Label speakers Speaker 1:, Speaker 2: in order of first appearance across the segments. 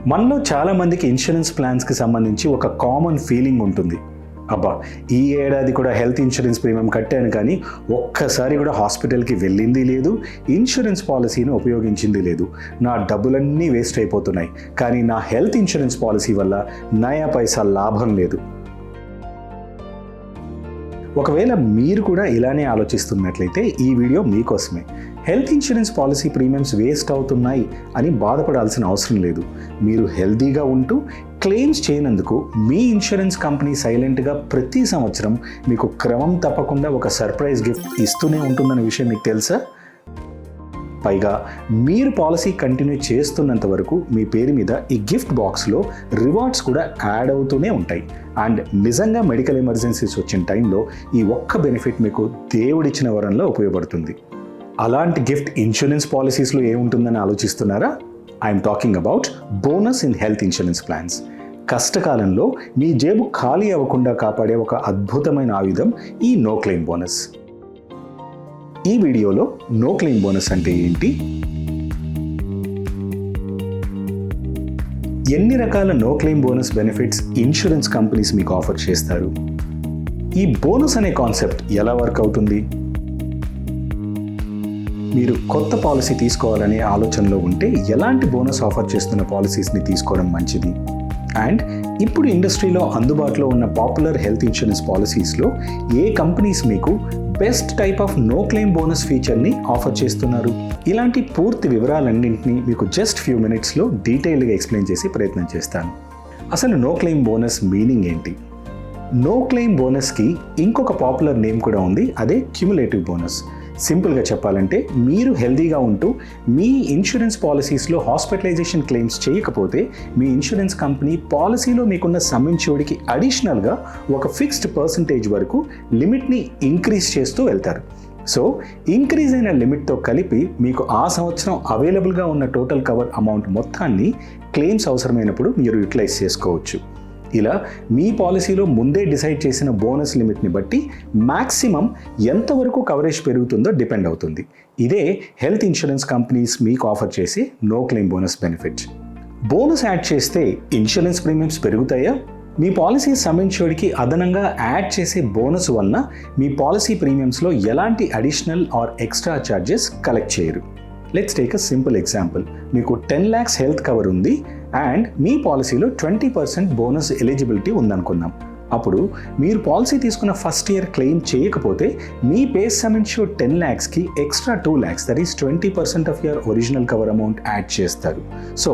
Speaker 1: మనలో చాలామందికి ఇన్సూరెన్స్ ప్లాన్స్కి సంబంధించి ఒక కామన్ ఫీలింగ్ ఉంటుంది. అబ్బా, ఈ ఏడాది కూడా హెల్త్ ఇన్సూరెన్స్ ప్రీమియం కట్టాను కానీ ఒక్కసారి కూడా హాస్పిటల్కి వెళ్ళింది లేదు, ఇన్సూరెన్స్ పాలసీని ఉపయోగించింది లేదు, నా డబ్బులన్నీ వేస్ట్ అయిపోతున్నాయి, కానీ నా హెల్త్ ఇన్సూరెన్స్ పాలసీ వల్ల నయా పైసా లాభం లేదు. ఒకవేళ మీరు కూడా ఇలానే ఆలోచిస్తున్నట్లయితే ఈ వీడియో మీకోసమే. Health insurance policy premiums waste అవుతున్నాయి అని బాధపడాల్సిన అవసరం లేదు. మీరు హెల్తీగా ఉంటూ క్లెయిమ్స్ చేయనందుకు మీ ఇన్సూరెన్స్ కంపెనీ సైలెంట్గా ప్రతి సంవత్సరం మీకు క్రమం తప్పకుండా ఒక సర్ప్రైజ్ గిఫ్ట్ ఇస్తూనే ఉంటుందన్న విషయం మీకు తెలుసా? పైగా మీరు పాలసీ కంటిన్యూ చేస్తున్నంత వరకు మీ పేరు మీద ఈ గిఫ్ట్ బాక్స్లో రివార్డ్స్ కూడా యాడ్ అవుతూనే ఉంటాయి. అండ్ నిజంగా మెడికల్ ఎమర్జెన్సీస్ వచ్చిన టైంలో ఈ ఒక్క బెనిఫిట్ మీకు దేవుడిచ్చిన వరంలో ఉపయోగపడుతుంది. అలాంటి గిఫ్ట్ ఇన్సూరెన్స్ పాలసీస్లో ఏముంటుందని ఆలోచిస్తున్నారా? I'm talking about bonus in health insurance plans. కష్టకాలంలో మీ జేబు ఖాళీ అవ్వకుండా కాపాడే ఒక అద్భుతమైన ఆయుధం ఈ నో క్లెయిమ్ బోనస్. ఈ వీడియోలో నో క్లెయిమ్ బోనస్ అంటే ఏంటి, ఎన్ని రకాల no claim bonus benefits insurance companies మీకు ఆఫర్ చేస్తారు, ఈ బోనస్ అనే కాన్సెప్ట్ ఎలా వర్క్ అవుతుంది, మీరు కొత్త పాలసీ తీసుకోవాలనే ఆలోచనలో ఉంటే ఎలాంటి బోనస్ ఆఫర్ చేస్తున్న పాలసీస్ని తీసుకోవడం మంచిది, అండ్ ఇప్పుడు ఇండస్ట్రీలో అందుబాటులో ఉన్న పాపులర్ హెల్త్ ఇన్సూరెన్స్ పాలసీస్లో ఏ కంపెనీస్ మీకు best type of no claim bonus ఫీచర్ని ఆఫర్ చేస్తున్నారు, ఇలాంటి పూర్తి వివరాలన్నింటినీ మీకు జస్ట్ ఫ్యూ మినిట్స్లో డీటెయిల్గా ఎక్స్ప్లెయిన్ చేసి ప్రయత్నం చేస్తాను. అసలు నో క్లెయిమ్ బోనస్ మీనింగ్ ఏంటి? నో క్లెయిమ్ బోనస్కి ఇంకొక పాపులర్ నేమ్ కూడా ఉంది, అదే క్యుములేటివ్ బోనస్. సింపుల్గా చెప్పాలంటే మీరు హెల్తీగా ఉంటూ మీ ఇన్సూరెన్స్ పాలసీస్లో హాస్పిటలైజేషన్ క్లెయిమ్స్ చేయకపోతే మీ ఇన్సూరెన్స్ కంపెనీ పాలసీలో మీకున్న సమ్ ఇన్ష్యూర్డ్కి అడిషనల్గా ఒక ఫిక్స్డ్ పర్సంటేజ్ వరకు లిమిట్ని ఇంక్రీజ్ చేస్తూ వెళ్తారు. సో ఇంక్రీజ్ అయిన లిమిట్తో కలిపి మీకు ఆ సంవత్సరం అవైలబుల్గా ఉన్న టోటల్ కవర్ అమౌంట్ మొత్తాన్ని క్లెయిమ్స్ అవసరమైనప్పుడు మీరు యూటిలైజ్ చేసుకోవచ్చు. ఇలా మీ పాలసీలో ముందే డిసైడ్ చేసిన బోనస్ లిమిట్ని బట్టి మ్యాక్సిమం ఎంతవరకు కవరేజ్ పెరుగుతుందో డిపెండ్ అవుతుంది. ఇదే హెల్త్ ఇన్సూరెన్స్ కంపెనీస్ మీకు ఆఫర్ చేసే no claim bonus benefit. Bonus add చేస్తే ఇన్సూరెన్స్ ప్రీమియమ్స్ పెరుగుతాయా? మీ పాలసీ సమ్ ఇన్ష్యూర్డ్కి అదనంగా యాడ్ చేసే బోనస్ వలన మీ పాలసీ ప్రీమియమ్స్లో ఎలాంటి additional or extra charges collect చేయరు. Let's take a simple example. మీకు 10 lakhs హెల్త్ కవర్ ఉంది అండ్ మీ పాలసీలో 20% బోనస్ ఎలిజిబిలిటీ ఉందనుకుందాం. అప్పుడు మీరు పాలసీ తీసుకున్న ఫస్ట్ ఇయర్ క్లెయిమ్ చేయకపోతే మీ బేస్ సమ్ ఇన్ష్యూర్డ్ 10 lakhsకి extra 2 lakhs, that is 20% of your original cover amount add చేస్తారు. సో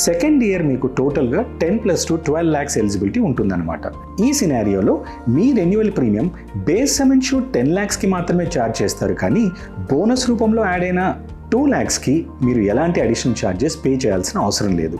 Speaker 1: సెకండ్ ఇయర్ మీకు టోటల్గా 10+2 12 lakhs ఎలిజిబిలిటీ ఉంటుందన్నమాట. ఈ సినారియోలో మీ renewal premium base sum insured 10 lakhsకి మాత్రమే ఛార్జ్ చేస్తారు, కానీ బోనస్ రూపంలో యాడ్ అయిన 2 lakhsకి మీరు ఎలాంటి అడిషనల్ ఛార్జెస్ పే చేయాల్సిన అవసరం లేదు.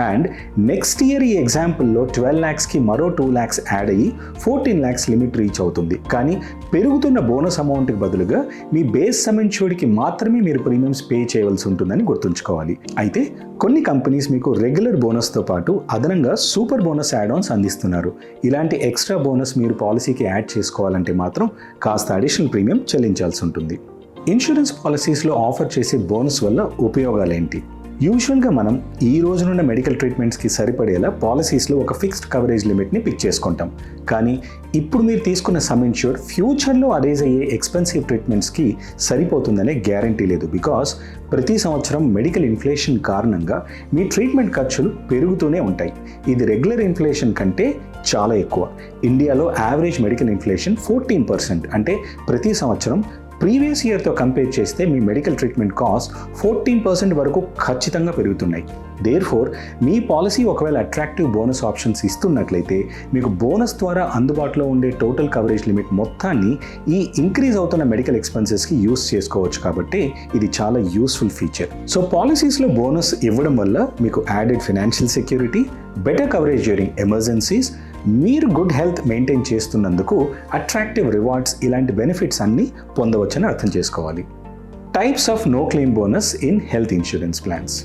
Speaker 1: అండ్ నెక్స్ట్ ఇయర్ ఈ ఎగ్జాంపుల్లో 12 lakhsకి మరో 2 lakhs యాడ్ అయ్యి 14 lakhs లిమిట్ రీచ్ అవుతుంది. కానీ పెరుగుతున్న బోనస్ అమౌంట్కి బదులుగా మీ బేస్ సమ్ ఇన్ష్యూర్డ్కి మాత్రమే మీరు ప్రీమియమ్స్ పే చేయవలసి ఉంటుందని గుర్తుంచుకోవాలి. అయితే కొన్ని కంపెనీస్ మీకు రెగ్యులర్ బోనస్తో పాటు అదనంగా సూపర్ బోనస్ యాడ్ ఆన్స్ అందిస్తున్నారు. ఇలాంటి ఎక్స్ట్రా బోనస్ మీరు పాలసీకి యాడ్ చేసుకోవాలంటే మాత్రం కాస్త అడిషనల్ ప్రీమియం చెల్లించాల్సి ఉంటుంది. ఇన్సూరెన్స్ పాలసీస్లో ఆఫర్ చేసే బోనస్ వల్ల ఉపయోగాలేంటి? యూజువల్గా మనం ఈ రోజునున్న మెడికల్ ట్రీట్మెంట్స్కి సరిపడేలా పాలసీస్లో ఒక ఫిక్స్డ్ కవరేజ్ లిమిట్ని పిక్ చేసుకుంటాం. కానీ ఇప్పుడు మీరు తీసుకున్న సమ్ ఇన్ష్యూర్డ్ ఫ్యూచర్లో అరేజ్ అయ్యే ఎక్స్పెన్సివ్ ట్రీట్మెంట్స్కి సరిపోతుందనే గ్యారంటీ లేదు. బికాస్ ప్రతి సంవత్సరం మెడికల్ ఇన్ఫ్లేషన్ కారణంగా మీ ట్రీట్మెంట్ ఖర్చులు పెరుగుతూనే ఉంటాయి. ఇది రెగ్యులర్ ఇన్ఫ్లేషన్ కంటే చాలా ఎక్కువ. ఇండియాలో యావరేజ్ మెడికల్ ఇన్ఫ్లేషన్ 14%. అంటే ప్రతి సంవత్సరం ప్రీవియస్ ఇయర్తో కంపేర్ చేస్తే మీ మెడికల్ ట్రీట్మెంట్ కాస్ట్ 14% వరకు ఖచ్చితంగా పెరుగుతున్నాయి. దేర్ఫోర్ మీ పాలసీ ఒకవేళ అట్రాక్టివ్ బోనస్ ఆప్షన్స్ ఇస్తున్నట్లయితే మీకు బోనస్ ద్వారా అందుబాటులో ఉండే టోటల్ కవరేజ్ లిమిట్ మొత్తాన్ని ఈ ఇంక్రీజ్ అవుతున్న మెడికల్ ఎక్స్పెన్సెస్కి యూస్ చేసుకోవచ్చు. కాబట్టి ఇది చాలా యూస్ఫుల్ ఫీచర్. సో పాలసీస్లో బోనస్ ఇవ్వడం వల్ల మీకు added financial security, better coverage during emergencies, మీరు గుడ్ హెల్త్ మెయింటైన్ చేస్తున్నందుకు అట్రాక్టివ్ రివార్డ్స్, ఇలాంటి బెనిఫిట్స్ అన్నీ పొందవచ్చని అర్థం చేసుకోవాలి. Types of no claim bonus in health insurance plans.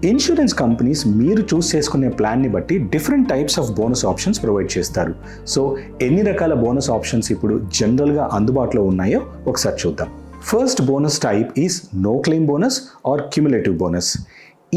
Speaker 1: Insurance companies మీరు చూస్ చేసుకునే ప్లాన్ని బట్టి different types of bonus options provide చేస్తారు. సో ఎన్ని రకాల బోనస్ ఆప్షన్స్ ఇప్పుడు జనరల్గా అందుబాటులో ఉన్నాయో ఒకసారి చూద్దాం. First bonus type is no claim bonus or cumulative bonus.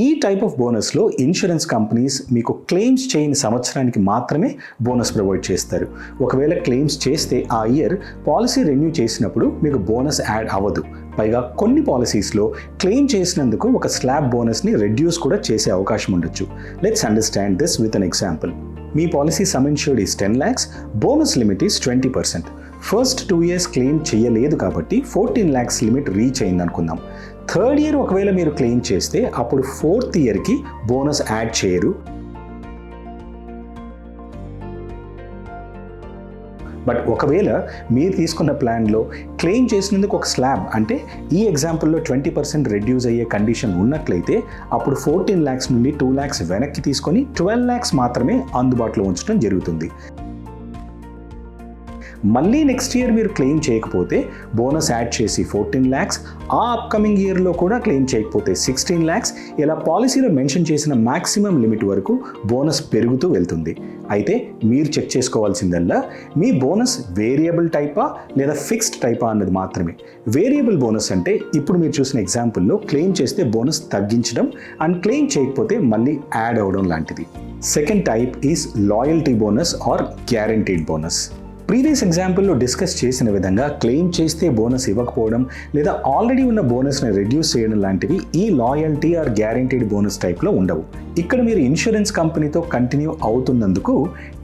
Speaker 1: ఈ టైప్ ఆఫ్ బోనస్లో ఇన్సూరెన్స్ కంపెనీస్ మీకు క్లెయిమ్స్ చేయని సంవత్సరానికి మాత్రమే బోనస్ ప్రొవైడ్ చేస్తారు. ఒకవేళ క్లెయిమ్స్ చేస్తే ఆ ఇయర్ పాలసీ రెన్యూ చేసినప్పుడు మీకు బోనస్ యాడ్ అవ్వదు. పైగా కొన్ని పాలసీస్లో క్లెయిమ్ చేసినందుకు ఒక స్లాబ్ బోనస్ని రెడ్యూస్ కూడా చేసే అవకాశం ఉండొచ్చు. Let's understand this with an example. Me policy some insured is 10 lakhs, bonus limit is 20%. First 2 years claim చేయలేదు కాబట్టి 14 lakhs లిమిట్ రీచ్ అయింది అనుకుందాం. థర్డ్ ఇయర్ ఒకవేళ మీరు క్లెయిమ్ చేస్తే అప్పుడు 4th ఇయర్కి బోనస్ యాడ్ చేయరు. బట్ ఒకవేళ మీరు తీసుకున్న ప్లాన్లో క్లెయిమ్ చేసినందుకు ఒక స్లాబ్ అంటే ఈ ఎగ్జాంపుల్లో 20% రెడ్యూస్ అయ్యే కండిషన్ ఉన్నట్లయితే అప్పుడు 14 lakhs నుండి 2 lakhs వెనక్కి తీసుకొని 12 lakhs మాత్రమే అందుబాటులో ఉంచడం జరుగుతుంది. మళ్ళీ నెక్స్ట్ ఇయర్ మీరు క్లెయిమ్ చేయకపోతే బోనస్ యాడ్ చేసి 14 lakhs, ఆ అప్కమింగ్ ఇయర్లో కూడా క్లెయిమ్ చేయకపోతే 16 lakhs, ఇలా పాలసీలో మెన్షన్ చేసిన మ్యాక్సిమం లిమిట్ వరకు బోనస్ పెరుగుతూ వెళ్తుంది. అయితే మీరు చెక్ చేసుకోవాల్సిందల్లా మీ బోనస్ వేరియబుల్ టైపా లేదా ఫిక్స్డ్ టైపా అన్నది మాత్రమే. వేరియబుల్ బోనస్ అంటే ఇప్పుడు మీరు చూసిన ఎగ్జాంపుల్లో క్లెయిమ్ చేస్తే బోనస్ తగ్గించడం అండ్ క్లెయిమ్ చేయకపోతే మళ్ళీ యాడ్ అవ్వడం లాంటిది. Second type is loyalty bonus or guaranteed bonus. Previous ఎగ్జాంపుల్లో డిస్కస్ చేసిన విధంగా క్లెయిమ్ చేస్తే బోనస్ ఇవ్వకపోవడం లేదా ఆల్రెడీ ఉన్న బోనస్ని రెడ్యూస్ చేయడం లాంటివి ఈ లాయల్టీ ఆర్ గ్యారంటీడ్ బోనస్ టైప్లో ఉండవు. ఇక్కడ మీరు ఇన్సూరెన్స్ కంపెనీతో కంటిన్యూ అవుతున్నందుకు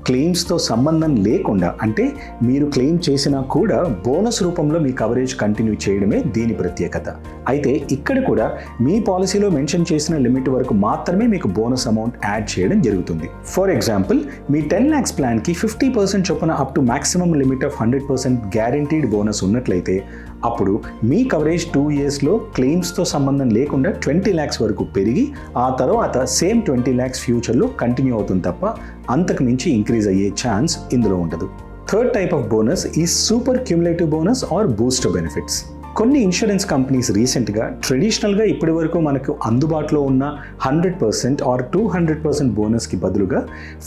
Speaker 1: క్లెయిమ్స్తో సంబంధం లేకుండా అంటే మీరు క్లెయిమ్ చేసినా కూడా బోనస్ రూపంలో మీ కవరేజ్ కంటిన్యూ చేయడమే దీని ప్రత్యేకత. అయితే ఇక్కడ కూడా మీ పాలసీలో మెన్షన్ చేసిన లిమిట్ వరకు మాత్రమే మీకు బోనస్ అమౌంట్ యాడ్ చేయడం జరుగుతుంది. ఫర్ ఎగ్జాంపుల్ మీ 10 lakhs ప్లాన్కి 50% చొప్పున up to maximum limit of 100% guaranteed bonus ఉన్నట్లయితే అప్పుడు మీ కవరేజ్ 2 yearsలో క్లెయిమ్స్తో సంబంధం లేకుండా 20 lakhs వరకు పెరిగి ఆ తర్వాత సేమ్ 20 lakhs ఫ్యూచర్లో కంటిన్యూ అవుతుంది తప్ప అంతకు మించి ఇంక్రీజ్ అయ్యే ఛాన్స్ ఇందులో ఉండదు. థర్డ్ టైప్ ఆఫ్ బోనస్ ఈ super cumulative bonus or booster benefits. కొన్ని ఇన్సూరెన్స్ కంపెనీస్ రీసెంట్గా ట్రెడిషనల్గా ఇప్పటి వరకు మనకు అందుబాటులో ఉన్న 100% ఆర్ 200% బోనస్కి బదులుగా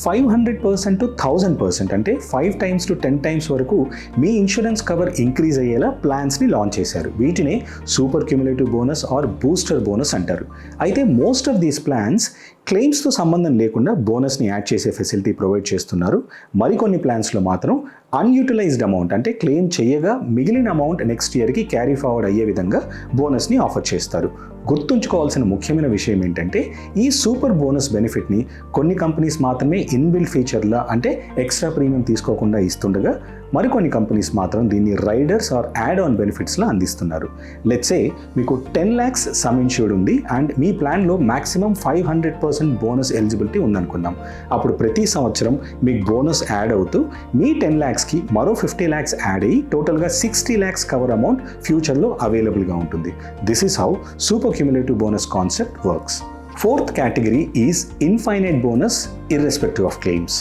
Speaker 1: 500% to 1000% అంటే 5 times to 10 times వరకు మీ ఇన్సూరెన్స్ కవర్ ఇంక్రీజ్ అయ్యేలా ప్లాన్స్ని లాంచ్ చేశారు. వీటినే super cumulative bonus or booster bonus అంటారు. అయితే మోస్ట్ ఆఫ్ దీస్ ప్లాన్స్ క్లెయిమ్స్తో సంబంధం లేకుండా బోనస్ని యాడ్ చేసే ఫెసిలిటీ ప్రొవైడ్ చేస్తున్నారు. మరికొన్ని ప్లాన్స్లో మాత్రం అన్యూటిలైజ్డ్ అమౌంట్ అంటే క్లెయిమ్ చేయగా మిగిలిన అమౌంట్ నెక్స్ట్ ఇయర్కి క్యారీ ఫార్వర్డ్ అయ్యే విధంగా బోనస్ని ఆఫర్ చేస్తారు. గుర్తుంచుకోవాల్సిన ముఖ్యమైన విషయం ఏంటంటే ఈ సూపర్ బోనస్ బెనిఫిట్ని కొన్ని కంపెనీస్ మాత్రమే ఇన్బిల్ట్ ఫీచర్లా అంటే ఎక్స్ట్రా ప్రీమియం తీసుకోకుండా ఇస్తుండగా మరికొన్ని కంపెనీస్ మాత్రం దీన్ని రైడర్స్ ఆర్ యాడ్ ఆన్ బెనిఫిట్స్లా అందిస్తున్నారు. లెట్స్ సే మీకు 10 lakhs సమ్ ఇన్ష్యూర్డ్ ఉంది అండ్ మీ ప్లాన్లో మ్యాక్సిమం 500% బోనస్ ఎలిజిబిలిటీ ఉందనుకుందాం. అప్పుడు ప్రతి సంవత్సరం మీకు బోనస్ యాడ్ అవుతూ మీ 10 lakhsకి మరో 50 lakhs యాడ్ అయ్యి టోటల్గా 60 lakhs కవర్ అమౌంట్ ఫ్యూచర్లో అవైలబుల్గా ఉంటుంది. This is how super cumulative bonus concept works. Fourth category is infinite bonus irrespective of claims.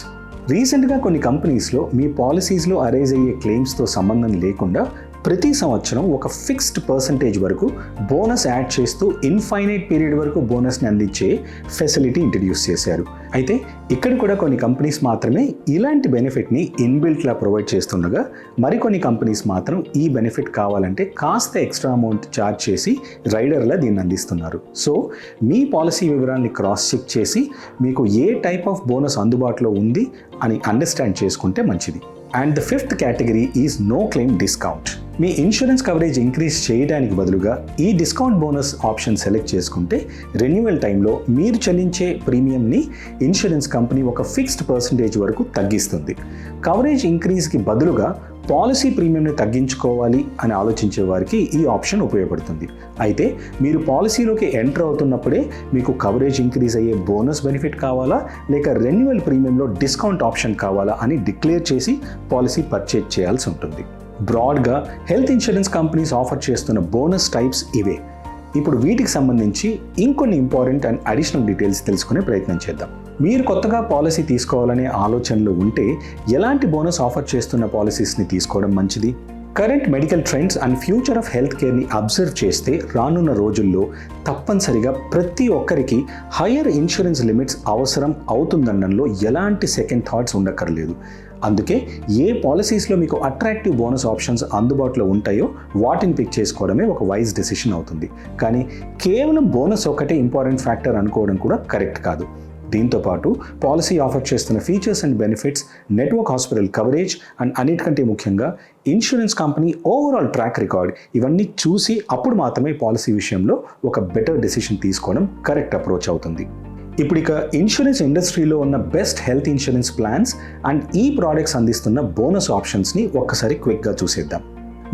Speaker 1: రీసెంట్గా కొన్ని కంపెనీస్లో మీ పాలసీస్లో అరైజ్ అయ్యే క్లెయిమ్స్తో సంబంధం లేకుండా ప్రతి సంవత్సరం ఒక ఫిక్స్డ్ పర్సంటేజ్ వరకు బోనస్ యాడ్ చేస్తూ ఇన్ఫైనైట్ పీరియడ్ వరకు బోనస్ని అందించే ఫెసిలిటీ ఇంట్రడ్యూస్ చేశారు. అయితే ఇక్కడ కూడా కొన్ని కంపెనీస్ మాత్రమే ఇలాంటి బెనిఫిట్ని ఇన్బిల్ట్లా ప్రొవైడ్ చేస్తుండగా మరికొన్ని కంపెనీస్ మాత్రం ఈ బెనిఫిట్ కావాలంటే కాస్త ఎక్స్ట్రా అమౌంట్ ఛార్జ్ చేసి రైడర్లా దీన్ని అందిస్తున్నారు. సో మీ పాలసీ వివరాల్ని క్రాస్ చెక్ చేసి మీకు ఏ టైప్ ఆఫ్ బోనస్ అందుబాటులో ఉంది అని అండర్స్టాండ్ చేసుకుంటే మంచిది. And the fifth category is no claim discount. మీ ఇన్సూరెన్స్ కవరేజ్ ఇంక్రీజ్ చేయడానికి బదులుగా ఈ డిస్కౌంట్ బోనస్ ఆప్షన్ సెలెక్ట్ చేసుకుంటే రెన్యువల్ టైంలో మీరు చెల్లించే ప్రీమియంని ఇన్సూరెన్స్ కంపెనీ ఒక ఫిక్స్డ్ పర్సంటేజ్ వరకు తగ్గిస్తుంది. కవరేజ్ ఇంక్రీజ్కి బదులుగా పాలసీ ప్రీమియంని తగ్గించుకోవాలి అని ఆలోచించే వారికి ఈ ఆప్షన్ ఉపయోగపడుతుంది. అయితే మీరు పాలసీలోకి ఎంటర్ అవుతున్నప్పుడే మీకు కవరేజ్ ఇంక్రీజ్ అయ్యే బోనస్ బెనిఫిట్ కావాలా లేక రెన్యువల్ ప్రీమియంలో డిస్కౌంట్ ఆప్షన్ కావాలా అని డిక్లేర్ చేసి పాలసీ పర్చేజ్ చేయాల్సి ఉంటుంది. బ్రాడ్గా హెల్త్ ఇన్సూరెన్స్ కంపెనీస్ ఆఫర్ చేస్తున్న బోనస్ టైప్స్ ఇవే. ఇప్పుడు వీటికి సంబంధించి ఇంకొన్ని ఇంపార్టెంట్ అండ్ అడిషనల్ డీటెయిల్స్ తెలుసుకునే ప్రయత్నం చేద్దాం. మీరు కొత్తగా పాలసీ తీసుకోవాలనే ఆలోచనలో ఉంటే ఎలాంటి బోనస్ ఆఫర్ చేస్తున్న పాలసీస్ని తీసుకోవడం మంచిది? Current medical trends and future of health కేర్ని అబ్జర్వ్ చేస్తే రానున్న రోజుల్లో తప్పనిసరిగా ప్రతి ఒక్కరికి హయ్యర్ ఇన్సూరెన్స్ లిమిట్స్ అవసరం అవుతుందనడంలో ఎలాంటి సెకండ్ థాట్స్ ఉండక్కర్లేదు. అందుకే ఏ పాలసీస్లో మీకు అట్రాక్టివ్ బోనస్ ఆప్షన్స్ అందుబాటులో ఉంటాయో వాటిని పిక్ చేసుకోవడమే ఒక వైజ్ డెసిషన్ అవుతుంది. కానీ కేవలం బోనస్ ఒకటే ఇంపార్టెంట్ ఫ్యాక్టర్ అనుకోవడం కూడా కరెక్ట్ కాదు. దీంతోపాటు పాలసీ ఆఫర్ చేస్తున్న features and benefits, network hospital coverage and అన్నిటికంటే ముఖ్యంగా insurance company overall track record ఇవన్నీ చూసి అప్పుడు మాత్రమే పాలసీ విషయంలో ఒక బెటర్ డెసిషన్ తీసుకోవడం కరెక్ట్ అప్రోచ్ అవుతుంది. ఇప్పుడు ఇక ఇన్సూరెన్స్ ఇండస్ట్రీలో ఉన్న best health insurance plans and ఈ ప్రోడక్ట్స్ అందిస్తున్న బోనస్ ఆప్షన్స్ని ఒక్కసారి క్విక్గా చూసేద్దాం.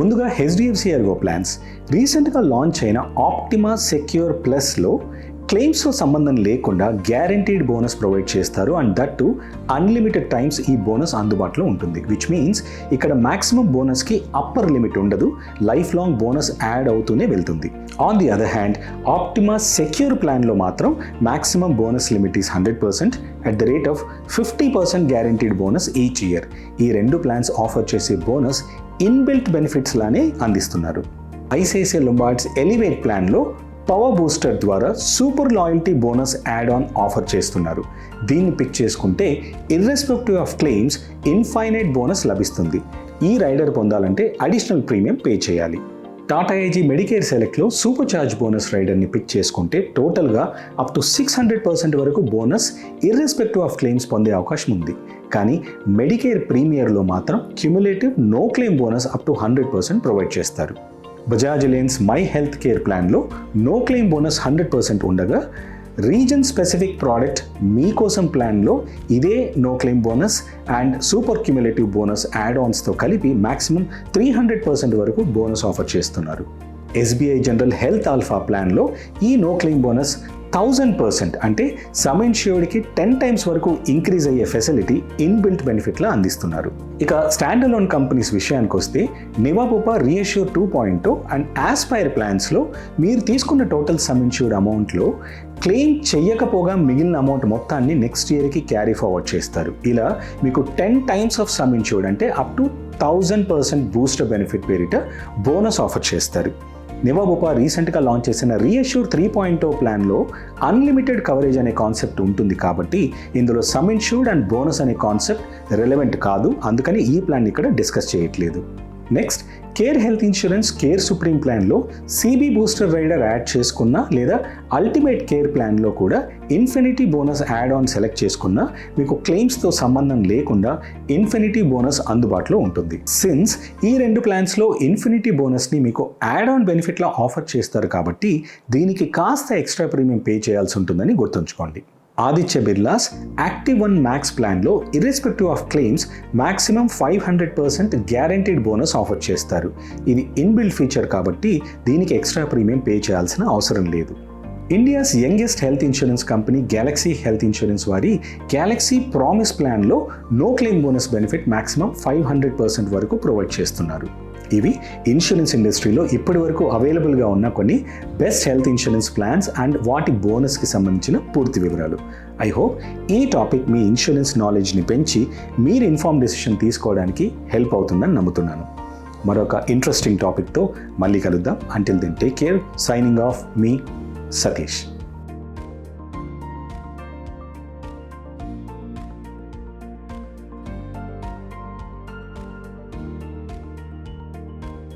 Speaker 1: ముందుగా హెచ్డిఎఫ్సి ఎర్గో ప్లాన్స్ రీసెంట్గా లాంచ్ అయిన ఆప్టిమా సెక్యూర్ ప్లస్లో క్లెయిమ్స్తో సంబంధం లేకుండా గ్యారంటీడ్ బోనస్ ప్రొవైడ్ చేస్తారు and that to unlimited times ఈ బోనస్ అందుబాటులో ఉంటుంది. విచ్ మీన్స్ ఇక్కడ మ్యాక్సిమం బోనస్కి అప్పర్ లిమిట్ ఉండదు, లైఫ్ లాంగ్ బోనస్ యాడ్ అవుతూనే వెళ్తుంది. On the other hand optima secure ప్లాన్లో మాత్రం maximum bonus limit is 100% at the rate of 50% guaranteed bonus each year. ఈ రెండు ప్లాన్స్ ఆఫర్ చేసే బోనస్ ఇన్బిల్ట్ బెనిఫిట్స్ లానే అందిస్తున్నారు. ఐసిఐసిఐ లొంబార్డ్స్ ఎలివేట్ ప్లాన్లో పవర్ బూస్టర్ ద్వారా super loyalty bonus add on offer చేస్తున్నారు. దీన్ని పిక్ చేసుకుంటే irrespective of claims infinite bonus లభిస్తుంది. ఈ రైడర్ పొందాలంటే అడిషనల్ ప్రీమియం పే చేయాలి. టాటా ఐజీ మెడికేర్ సెలెక్ట్లో సూపర్ ఛార్జ్ బోనస్ రైడర్ని పిక్ చేసుకుంటే టోటల్గా అప్ టు 600% వరకు బోనస్ ఇర్రెస్పెక్టివ్ ఆఫ్ క్లెయిమ్స్ పొందే అవకాశం ఉంది. కానీ మెడికేర్ ప్రీమియర్లో మాత్రం cumulative no claim bonus up to 100% provide చేస్తారు. Bajaj Allianz my health care ప్లాన్లో నో క్లెయిమ్ బోనస్ 100% ఉండగా రీజన్ స్పెసిఫిక్ ప్రోడక్ట్ మీకోసం ప్లాన్లో ఇదే no claim bonus and super cumulative bonus add ఆన్స్తో కలిపి మ్యాక్సిమం 300% వరకు బోనస్ ఆఫర్ చేస్తున్నారు. ఎస్బీఐ జనరల్ హెల్త్ ఆల్ఫా ప్లాన్లో ఈ నో క్లెయిమ్ బోనస్ 1000% అంటే సమ్ ఇన్ష్యూర్డ్కి 10 times వరకు ఇంక్రీజ్ అయ్యే ఫెసిలిటీ ఇన్బిల్ట్ బెనిఫిట్లా అందిస్తున్నారు. ఇక స్టాండ్ అలోన్ కంపెనీస్ విషయానికి వస్తే నివాబుపా రీఅష్యూర్ 2.0 అండ్ ఆస్పైర్ ప్లాన్స్లో మీరు తీసుకున్న టోటల్ సమ్ ఇన్ష్యూర్డ్ అమౌంట్లో క్లెయిమ్ చెయ్యకపోగా మిగిలిన అమౌంట్ మొత్తాన్ని నెక్స్ట్ ఇయర్కి క్యారీ ఫార్వర్డ్ చేస్తారు. ఇలా మీకు 10 times ఆఫ్ సమ్ ఇన్ష్యూర్డ్ అంటే అప్ టు 1000% బూస్టర్ బెనిఫిట్ పేరిట బోనస్ ఆఫర్ చేస్తారు. నివాబుపా రీసెంట్గా లాంచ్ చేసిన రీఅష్యూర్ 3.0 ప్లాన్లో అన్లిమిటెడ్ కవరేజ్ అనే కాన్సెప్ట్ ఉంటుంది కాబట్టి ఇందులో సమ్ ఇన్ష్యూర్డ్ అండ్ బోనస్ అనే కాన్సెప్ట్ రెలవెంట్ కాదు, అందుకని ఈ ప్లాన్ ఇక్కడ డిస్కస్ చేయట్లేదు. Next care health insurance care supreme ప్లాన్లో సిబి బూస్టర్ రైడర్ యాడ్ చేసుకున్నా లేదా అల్టిమేట్ కేర్ ప్లాన్లో కూడా infinity bonus add on select చేసుకున్నా మీకు క్లెయిమ్స్తో సంబంధం లేకుండా ఇన్ఫినిటీ బోనస్ అందుబాటులో ఉంటుంది. సిన్స్ ఈ రెండు ప్లాన్స్లో ఇన్ఫినిటీ బోనస్ని మీకు యాడ్ ఆన్ బెనిఫిట్లా ఆఫర్ చేస్తారు కాబట్టి దీనికి కాస్త ఎక్స్ట్రా ప్రీమియం పే చేయాల్సి ఉంటుందని గుర్తుంచుకోండి. ఆదిత్య బిర్లాస్ యాక్టివ్ 1 మ్యాక్స్ ప్లాన్లో irrespective of claims maximum 500% guaranteed bonus offer చేస్తారు. ఇది ఇన్బిల్ట్ ఫీచర్ కాబట్టి దీనికి ఎక్స్ట్రా ప్రీమియం పే చేయాల్సిన అవసరం లేదు. India's youngest health insurance company Galaxy health insurance వారి గ్యాలక్సీ ప్రామిస్ ప్లాన్లో no claim bonus benefit maximum 500% వరకు ప్రొవైడ్ చేస్తున్నారు. ఇవి ఇన్సూరెన్స్ ఇండస్ట్రీలో ఇప్పటి వరకు అవైలబుల్గా ఉన్న కొన్ని best health insurance plans and వాటి బోనస్కి సంబంధించిన పూర్తి వివరాలు. ఐ హోప్ ఈ టాపిక్ మీ ఇన్సూరెన్స్ నాలెడ్జ్ని పెంచి మీరు ఇన్ఫార్మ్ డెసిషన్ తీసుకోవడానికి హెల్ప్ అవుతుందని నమ్ముతున్నాను. మరొక ఇంట్రెస్టింగ్ టాపిక్తో మళ్ళీ కలుద్దాం. Until then take care. Signing off మీ సతీష్.